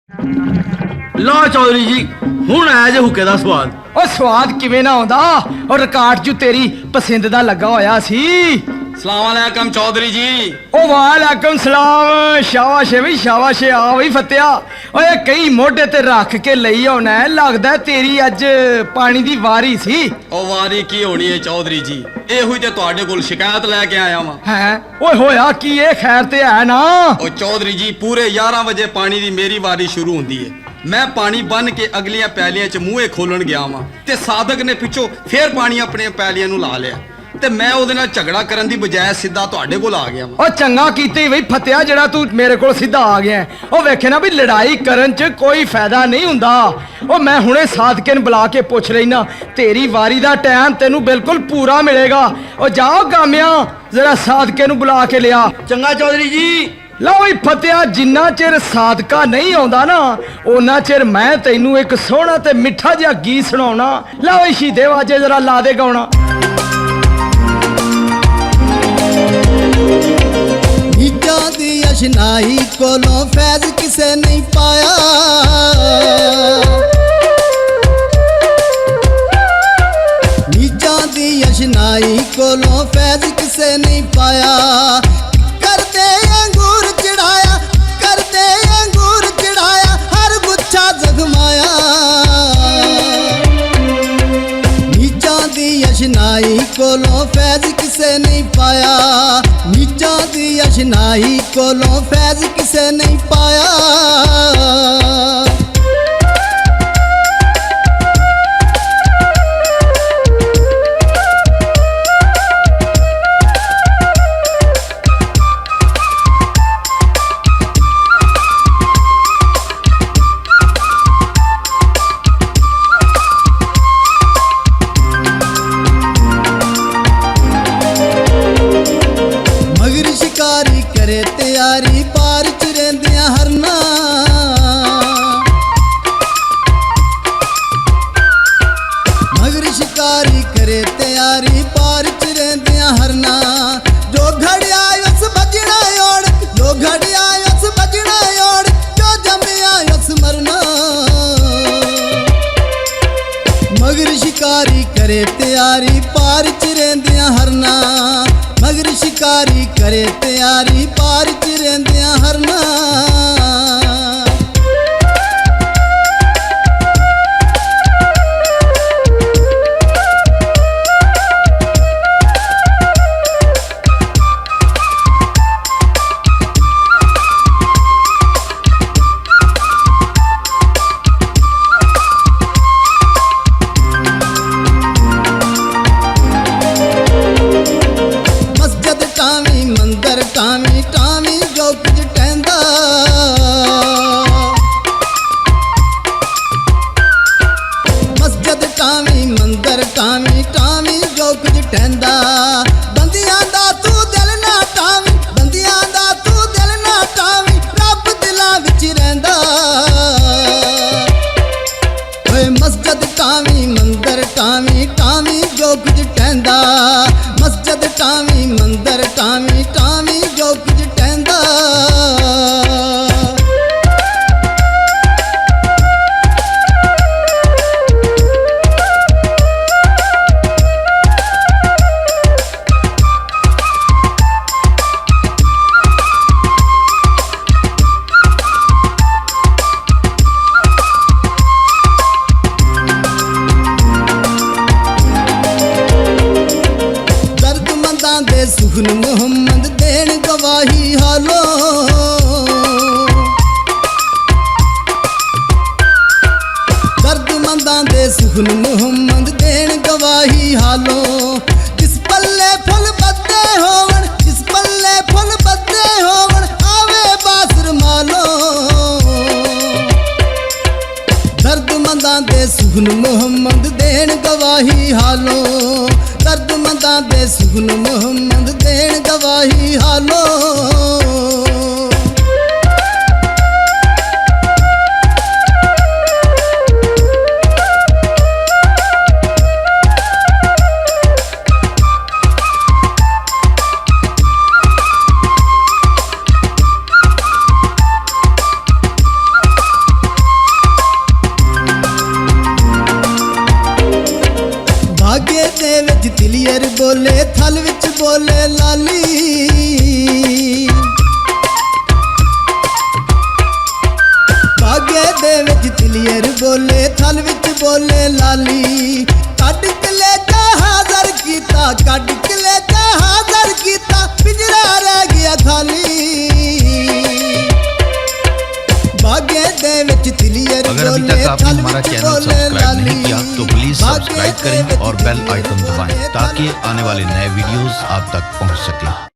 लो चौधरी जी हुण आया जे हुक्के दा स्वाद। ਉਹ ਸਵਾਦ ਕਿਵੇਂ ਨਾ ਆਉਂਦਾ। ਉਹ ਰਿਕਾਰਡ 'ਚ ਤੇਰੀ ਪਸੰਦ ਦਾ ਲੱਗਾ ਹੋਇਆ ਸੀ। सलाम अलैकुम चौधरी जी। ਉਹ ਵਾਲੇਕੁਮ ਸਲਾਮ। ਸ਼ਾਬਾਸ਼ ਏ ਬਈ ਸ਼ਾਬਾਸ਼ ਏ। ਆ ਬਈ ਫਤਿਆ ਓਏ ਕਈ ਮੋਢੇ ਤੇ ਰੱਖ ਕੇ ਲਈ ਆਉਣਾ। ਲੱਗਦਾ ਤੇਰੀ ਅੱਜ ਪਾਣੀ ਦੀ ਵਾਰੀ ਸੀ। ਉਹ ਵਾਰੀ ਕੀ ਹੋਣੀ ਹੈ ਚੌਧਰੀ ਜੀ, ਇਹੋ ਹੀ ਤੇ ਤੁਹਾਡੇ ਕੋਲ ਸ਼ਿਕਾਇਤ ਲੈ ਕੇ ਆਇਆ ਵਾਂ। ਹੈ ਓਏ ਹੋਇਆ ਕੀ ਇਹ ਖੈਰ ਤੇ ਹੈ ਨਾ। ਉਹ ਚੌਧਰੀ ਜੀ ਪੂਰੇ 11 ਵਜੇ ਪਾਣੀ ਦੀ ਮੇਰੀ ਵਾਰੀ ਸ਼ੁਰੂ ਹੁੰਦੀ ਹੈ। ਮੈਂ ਪਾਣੀ ਬੰਨ ਕੇ ਅਗਲੀਆਂ ਪੈਲੀਆਂ 'ਚ ਮੂੰਹੇ ਖੋਲਣ ਗਿਆ ਵਾਂ ਤੇ ਸਾਦਕ ਨੇ ਪਿੱਛੋਂ ਫੇਰ ਪਾਣੀ ਆਪਣੀਆਂ ਪੈਲੀਆਂ ਨੂੰ ਲਾ ਲਿਆ ਤੇ ਮੈਂ ਉਹਦੇ ਨਾਲ ਝਗੜਾ ਕਰਨ ਦੀ ਬਜਾਏ ਸਿੱਧਾ ਤੁਹਾਡੇ ਕੋਲ ਆ ਗਿਆ ਵਾਂ। ਉਹ ਚੰਗਾ ਕੀਤੀ ਬਈ ਫਤਿਆ ਜਿਹੜਾ ਤੂੰ ਮੇਰੇ ਕੋਲ ਸਿੱਧਾ ਆ ਗਿਆ। ਉਹ ਵੇਖੇ ਨਾ ਵੀ ਲੜਾਈ ਕਰਨ 'ਚ ਕੋਈ ਫਾਇਦਾ ਨਹੀਂ ਹੁੰਦਾ। ਉਹ ਮੈਂ ਹੁਣੇ ਸਾਦਕੇ ਨੂੰ ਬੁਲਾ ਕੇ ਪੁੱਛ ਲੈਣਾ। ਤੇਰੀ ਵਾਰੀ ਦਾ ਟਾਈਮ ਤੈਨੂੰ ਬਿਲਕੁਲ ਪੂਰਾ ਮਿਲੇਗਾ। ਉਹ ਜਾਓ ਗਾਮਿਆਂ ਜ਼ਰਾ ਸਾਦਕੇ ਨੂੰ ਬੁਲਾ ਕੇ ਲਿਆ। ਚੰਗਾ ਚੌਧਰੀ ਜੀ। ਲਓ ਵੀ ਫਤਿਆ ਜਿੰਨਾ ਚਿਰ ਸਾਦਕਾ ਨਹੀਂ ਆਉਂਦਾ ਨਾ ਉਹਨਾਂ ਚਿਰ ਮੈਂ ਤੈਨੂੰ ਇੱਕ ਸੋਹਣਾ ਤੇ ਮਿੱਠਾ ਜਿਹਾ ਗੀਤ ਸੁਣਾਉਣਾ। ਲਓ ਸ਼ੀਦੇ ਵਾਜੇ ਜ਼ਰਾ ਲਾ ਦੇ ਗਾਉਣਾ। ਨੀਚਾਂ ਦੀ ਅਸ਼ਨਾਈ ਕੋਲੋਂ ਫੈਜ਼ ਕਿਸੇ ਨਹੀਂ ਪਾਇਆ। ਨੀਚਾਂ ਦੀ ਅਸ਼ਨਾਈ ਕੋਲੋਂ ਫੈਜ਼ ਕਿਸੇ ਨਹੀਂ ਪਾਇਆ। ਕਰਦੇ ਅੰਗੂਰ ਚੜਾਇਆ, ਕਰਦੇ ਅੰਗੂਰ ਚੜਾਇਆ, ਹਰ ਗੁੱਛਾ ਜ਼ਖਮਾਇਆ। ਨੀਚਾਂ ਦੀ ਅਸ਼ਨਾਈ ਕੋਲੋਂ ਫੈਜ਼ ਕਿਸੇ ਨਹੀਂ ਪਾਇਆ। ਨੀਚਾਂ ਦੀ ਅਸ਼ਨਾਈ ਕੋਲੋਂ ਫੈਜ਼ ਕਿਸੇ ਨਹੀਂ ਪਾਇਆ। ਮਗਰ ਸ਼ਿਕਾਰੀ ਕਰੇ ਤਿਆਰੀ ਪਾਰ ਚ ਰਹਿੰਦਿਆਂ ਹਰਨਾ। ਮਗਰ ਸ਼ਿਕਾਰੀ ਕਰੇ ਤਿਆਰੀ ਪਾਰ ਚ ਰਹਿੰਦਿਆਂ ਹਰਨਾ। ਜੋ ਘੜਿਆ ਉਸ ਵੱਜਣਾ ਓੜ, ਜੋ ਘੜਿਆ ਉਸ ਵੱਜਣਾ ਓੜ, ਜੋ ਜੰਮਿਆ ਉਸ ਮਰਨਾ। ਮਗਰ ਸ਼ਿਕਾਰੀ ਕਰੇ ਤਿਆਰੀ ਪਾਰ ਚ ਰਹਿੰਦਿਆਂ ਹਰਨਾ। ਮਗਰ ਸ਼ਿਕਾਰੀ ਕਰੇ ਤਿਆਰੀ ਪਾਰ ਚ ਰਹਿੰਦਿਆਂ ਹਰਨਾ। ਟਾਵੀਂ ਮੰਦਰ ਟਾਵੀਂ ਟਾਵੀਂ ਜੋ ਕੁਝ ਟਹਿੰਦਾ। ਮਸਜਿਦ ਟਾਵੀਂ ਮੰਦਰ ਟਾਵੀਂ ਟਾਵੀਂ ਜੋ ਕੁਝ ਟਹਿੰਦਾ। ਬੰਦਿਆਂ ਦਾ ਤੂੰ ਦਿਲ ਨਾ ਟਾਵੀਂ, ਬੰਦਿਆਂ ਦਾ ਤੂੰ ਦਿਲ ਨਾ ਟਾਵੀਂ, ਰੱਬ ਦਿਲਾਂ ਵਿੱਚ ਰਹਿੰਦਾ। ਓਏ ਮਸਜਿਦ ਟਾਵੀਂ ਮੰਦਰ ਟਾਵੀਂ ਟਾਵੀਂ ਜੋ ਕੁਝ ਟਹਿੰਦਾ। ਮਸਜਿਦ ਟਾਵੀਂ ਮੰਦਰ ਟਾਵੀਂ ਟਾਵੀਂ ਜੋ ਕੁਝ ਟਹਿੰਦਾ। ਦਰਦਮੰਦਾਂ ਦੇ ਸੁਖ ਨੂੰ ਮੁਹੰਮਦ ਦੇਣ ਗਵਾਹੀ ਹਾਲੋ। ਦਰਦਮੰਦਾਂ ਦੇ ਸੁਖ ਨੂੰ ਮੁਹੰਮਦ ਦੇਣ ਗਵਾਹੀ ਹਾਲੋ। ਜਿਸ ਪੱਲੇ ਫੁੱਲ ਬੱਦੇ ਹੋਵਣ, ਜਿਸ ਪੱਲੇ ਫੁੱਲ ਬੱਦੇ ਹੋਵਣ, ਆਵੇ ਬਾਸਰ ਮਾਲੋ। ਦਰਦਮੰਦਾਂ ਦੇ ਸੁਖ ਨੂੰ ਮੁਹੰਮਦ ਦੇਣ ਗਵਾਹੀ ਹਾਲੋ। ਦਰਦਮੰਦਾਂ ਦੇ ਸੁਖ ਨੂੰ ਮੁਹੰਮਦ ਦੇਣ ਗਵਾਹੀ ਹਾਲੋ। ਬੋਲੇ ਲਾਲੀ ਬਾਗੇ ਦੇ ਵਿੱਚ ਤਲੀਅਰ ਬੋਲੇ ਥਲ ਵਿੱਚ ਬੋਲੇ ਲਾਲੀ ਕੱਢ ਕਲੇਜਾ ਹਾਜ਼ਰ ਕੀਤਾ ਕੱਢ ਕਲੇਜਾ ਹਾਜ਼ਰ ਕੀਤਾ ਪਿੰਜਰਾ ਰਹਿ ਗਿਆ ਖਾਲੀ बागे दे विच तिलियर अगर अभी तक आपने हमारा चैनल सब्सक्राइब नहीं किया तो प्लीज सब्सक्राइब करें और बेल आइकन दबाएं ताकि आने वाले नए वीडियोस आप तक पहुंच सकें।